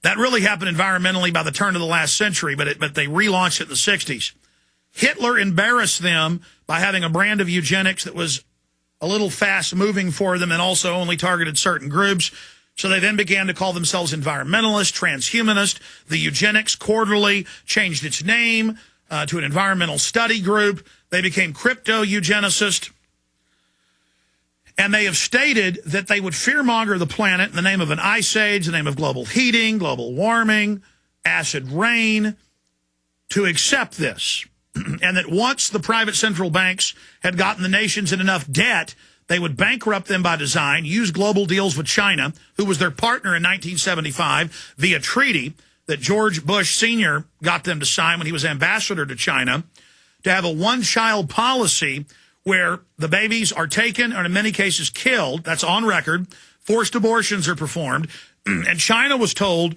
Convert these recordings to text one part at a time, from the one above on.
That really happened environmentally by the turn of the last century, but they relaunched it in the 60s. Hitler embarrassed them by having a brand of eugenics that was a little fast-moving for them and also only targeted certain groups. So they then began to call themselves environmentalist, transhumanist. The Eugenics Quarterly changed its name to an environmental study group. They became crypto-eugenicist. And they have stated that they would fearmonger the planet in the name of an ice age, the name of global heating, global warming, acid rain, to accept this. And that once the private central banks had gotten the nations in enough debt, they would bankrupt them by design, use global deals with China, who was their partner in 1975 via treaty that George Bush Sr. got them to sign when he was ambassador to China, to have a one-child policy where the babies are taken or in many cases killed. That's on record. Forced abortions are performed. And China was told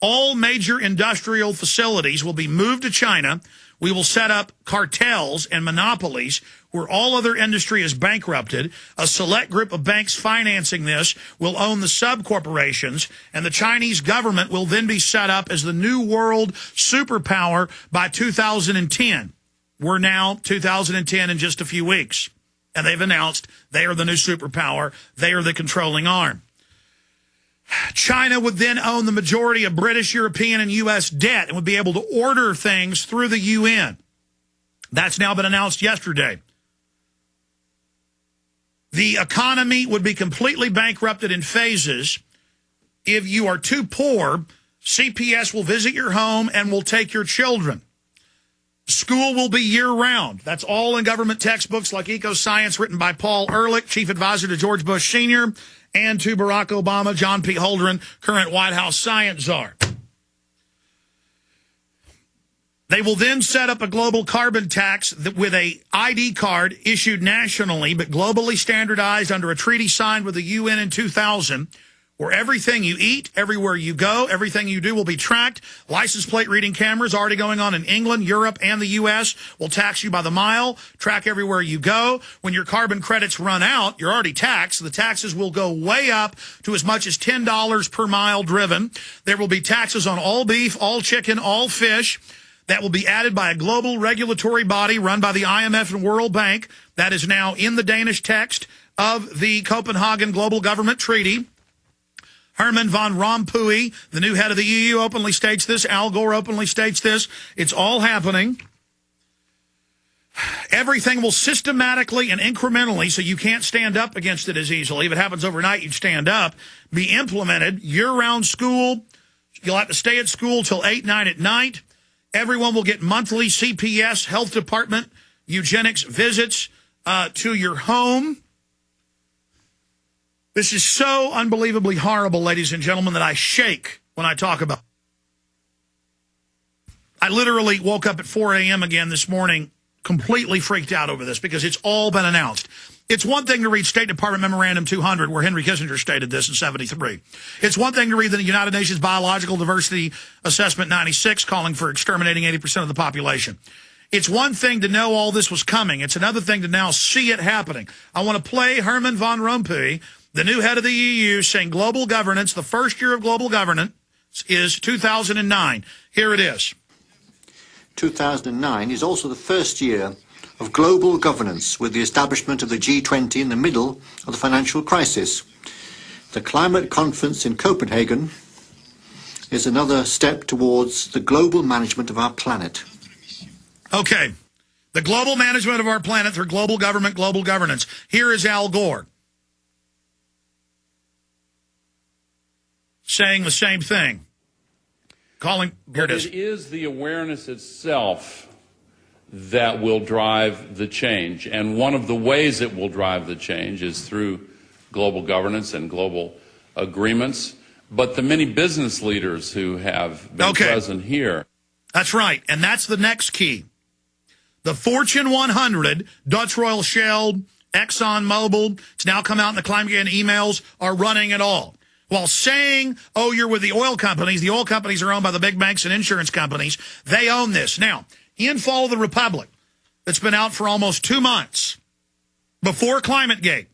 all major industrial facilities will be moved to China. We will set up cartels and monopolies where all other industry is bankrupted. A select group of banks financing this will own the sub-corporations, and the Chinese government will then be set up as the new world superpower by 2010. We're now 2010 in just a few weeks, and they've announced they are the new superpower. They are the controlling arm. China would then own the majority of British, European, and U.S. debt and would be able to order things through the UN. That's now been announced yesterday. The economy would be completely bankrupted in phases. If you are too poor, CPS will visit your home and will take your children. School will be year-round. That's all in government textbooks like Eco Science, written by Paul Ehrlich, chief advisor to George Bush Sr., and to Barack Obama, John P. Holdren, current White House science czar. They will then set up a global carbon tax with a ID card issued nationally but globally standardized under a treaty signed with the UN in 2000, where everything you eat, everywhere you go, everything you do will be tracked. License plate reading cameras already going on in England, Europe, and the U.S. will tax you by the mile, track everywhere you go. When your carbon credits run out, you're already taxed. The taxes will go way up to as much as $10 per mile driven. There will be taxes on all beef, all chicken, all fish. That will be added by a global regulatory body run by the IMF and World Bank. That is now in the Danish text of the Copenhagen Global Government Treaty. Herman von Rompuy, the new head of the EU, openly states this. Al Gore openly states this. It's all happening. Everything will systematically and incrementally, so you can't stand up against it as easily. If it happens overnight, you'd stand up. Be implemented. Year-round school. You'll have to stay at school till 8, 9 at night. Everyone will get monthly CPS, health department, eugenics visits to your home. This is so unbelievably horrible, ladies and gentlemen, that I shake when I talk about it. I literally woke up at 4 a.m. again this morning, completely freaked out over this because it's all been announced. It's one thing to read State Department Memorandum 200, where Henry Kissinger stated this in 73. It's one thing to read the United Nations Biological Diversity Assessment 96, calling for exterminating 80% of the population. It's one thing to know all this was coming. It's another thing to now see it happening. I want to play Herman von Rompuy, the new head of the EU, saying global governance, the first year of global governance is 2009. Here it is. 2009 is also the first year of global governance, with the establishment of the G20 in the middle of the financial crisis. The climate conference in Copenhagen is another step towards the global management of our planet. Okay. The global management of our planet through global government, global governance. Here is Al Gore saying the same thing. Here it is. It is the awareness itself that will drive the change. And one of the ways it will drive the change is through global governance and global agreements. But the many business leaders who have been present here. That's right. And that's the next key. The Fortune 100, Dutch Royal Shell, Exxon Mobil, it's now come out in the climate emails, are running it all. While saying, oh, you're with the oil companies are owned by the big banks and insurance companies. They own this. Now, in Fall of the Republic, that's been out for almost 2 months, before ClimateGate,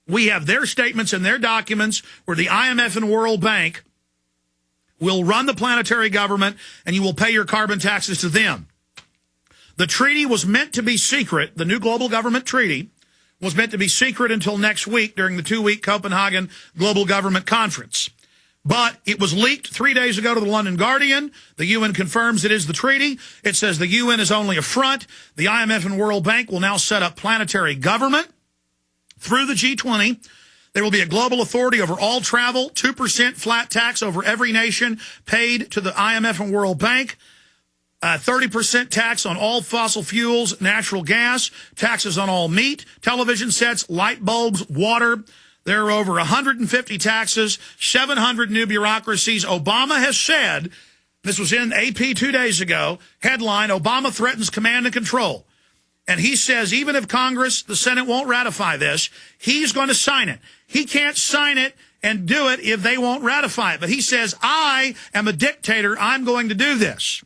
We have their statements and their documents where the IMF and World Bank will run the planetary government and you will pay your carbon taxes to them. The treaty was meant to be secret. The new global government treaty was meant to be secret until next week during the 2-week Copenhagen Global Government Conference. But it was leaked 3 days ago to the London Guardian. The UN confirms it is the treaty. It says the UN is only a front. The IMF and World Bank will now set up planetary government through the G20. There will be a global authority over all travel, 2% flat tax over every nation paid to the IMF and World Bank, 30% tax on all fossil fuels, natural gas, taxes on all meat, television sets, light bulbs, water. There are over 150 taxes, 700 new bureaucracies. Obama has said, this was in AP 2 days ago, headline, Obama threatens command and control. And he says even if Congress, the Senate won't ratify this, he's going to sign it. He can't sign it and do it if they won't ratify it. But he says, I am a dictator. I'm going to do this.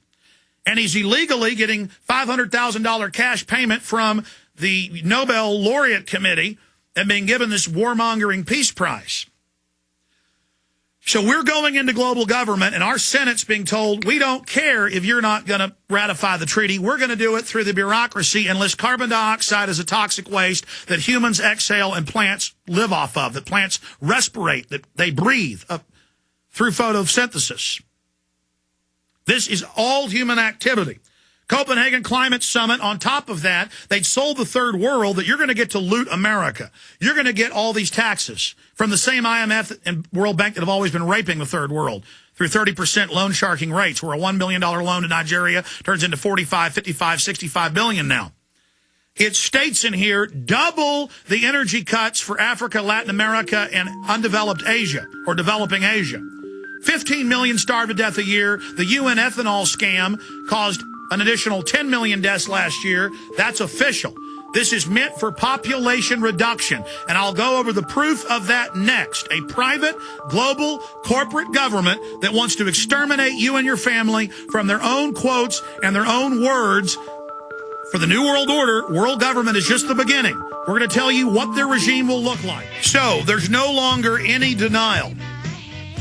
And he's illegally getting $500,000 cash payment from the Nobel Laureate Committee and being given this warmongering peace prize. So we're going into global government, and our Senate's being told, we don't care if you're not going to ratify the treaty. We're going to do it through the bureaucracy and list carbon dioxide as a toxic waste that humans exhale and plants live off of, that plants respirate, that they breathe through photosynthesis. This is all human activity. Copenhagen Climate Summit, on top of that, they'd sold the third world that you're going to get to loot America. You're going to get all these taxes from the same IMF and World Bank that have always been raping the third world through 30% loan sharking rates, where a $1 million loan to Nigeria turns into 45, 55, 65 billion now. It states in here double the energy cuts for Africa, Latin America, and undeveloped Asia, or developing Asia. 15 million starve to death a year. The UN ethanol scam caused an additional 10 million deaths last year. That's official. This is meant for population reduction, and I'll go over the proof of that next. A private, global, corporate government that wants to exterminate you and your family from their own quotes and their own words. For the New World Order, world government is just the beginning. We're going to tell you what their regime will look like. So there's no longer any denial.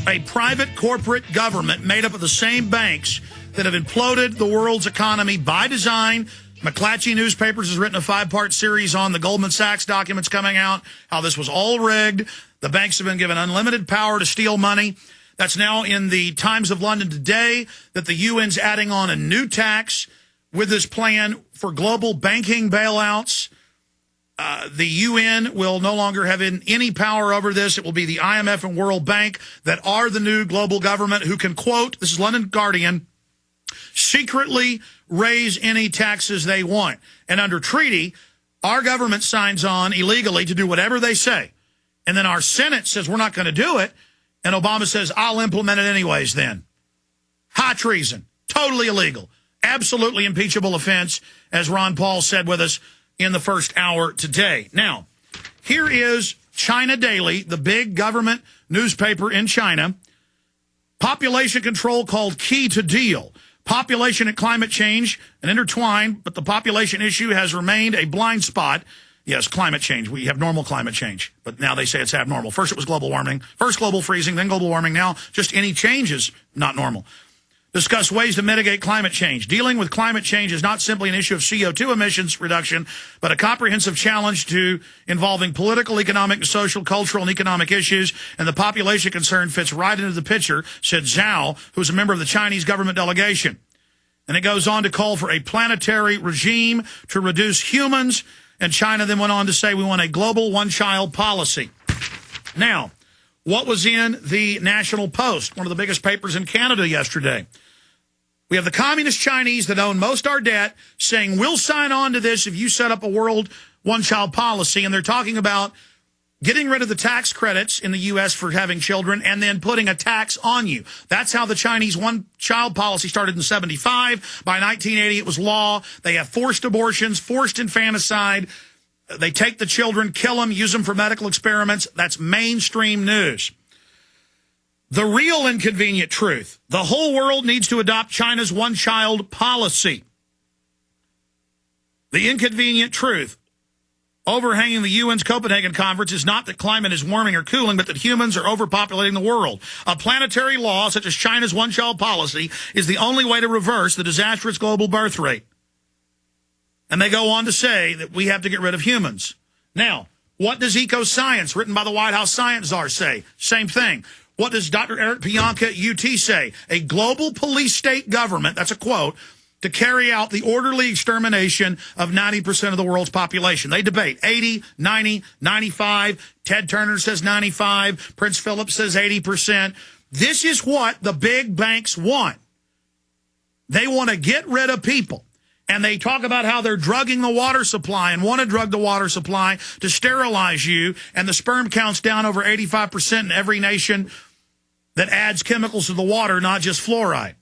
A private corporate government made up of the same banks that have imploded the world's economy by design. McClatchy Newspapers has written a 5-part series on the Goldman Sachs documents coming out, how this was all rigged. The banks have been given unlimited power to steal money. That's now in the Times of London today, that the UN's adding on a new tax with this plan for global banking bailouts. The UN will no longer have any power over this. It will be the IMF and World Bank that are the new global government who can, quote, this is London Guardian, secretly raise any taxes they want. And under treaty, our government signs on illegally to do whatever they say. And then our Senate says we're not going to do it. And Obama says, I'll implement it anyways then. High treason. Totally illegal. Absolutely impeachable offense, as Ron Paul said with us in the first hour today. Now, here is China Daily, the big government newspaper in China. Population control called key to deal. Population and climate change are intertwined, but the population issue has remained a blind spot. Yes, climate change. We have normal climate change, but now they say it's abnormal. First it was global warming, first global freezing, then global warming. Now just any change is not normal. Discuss ways to mitigate climate change. Dealing with climate change is not simply an issue of CO2 emissions reduction, but a comprehensive challenge involving political, economic, social, cultural, and economic issues, and the population concern fits right into the picture, said Zhao, who's a member of the Chinese government delegation. And it goes on to call for a planetary regime to reduce humans, and China then went on to say we want a global one-child policy. Now, what was in the National Post, one of the biggest papers in Canada yesterday? We have the communist Chinese that own most our debt saying we'll sign on to this if you set up a world one-child policy. And they're talking about getting rid of the tax credits in the U.S. for having children and then putting a tax on you. That's how the Chinese one-child policy started in 1975. By 1980, it was law. They have forced abortions, forced infanticide. They take the children, kill them, use them for medical experiments. That's mainstream news. The real inconvenient truth. The whole world needs to adopt China's one-child policy. The inconvenient truth. Overhanging the UN's Copenhagen conference is not that climate is warming or cooling, but that humans are overpopulating the world. A planetary law, such as China's one-child policy, is the only way to reverse the disastrous global birth rate. And they go on to say that we have to get rid of humans. Now, what does Eco-Science, written by the White House science czar, say? Same thing. What does Dr. Eric Pianka at UT say? A global police state government, that's a quote, to carry out the orderly extermination of 90% of the world's population. They debate 80, 90, 95. Ted Turner says 95. Prince Philip says 80%. This is what the big banks want. They want to get rid of people. And they talk about how they're drugging the water supply and want to drug the water supply to sterilize you. And the sperm count's down over 85% in every nation that adds chemicals to the water, not just fluoride.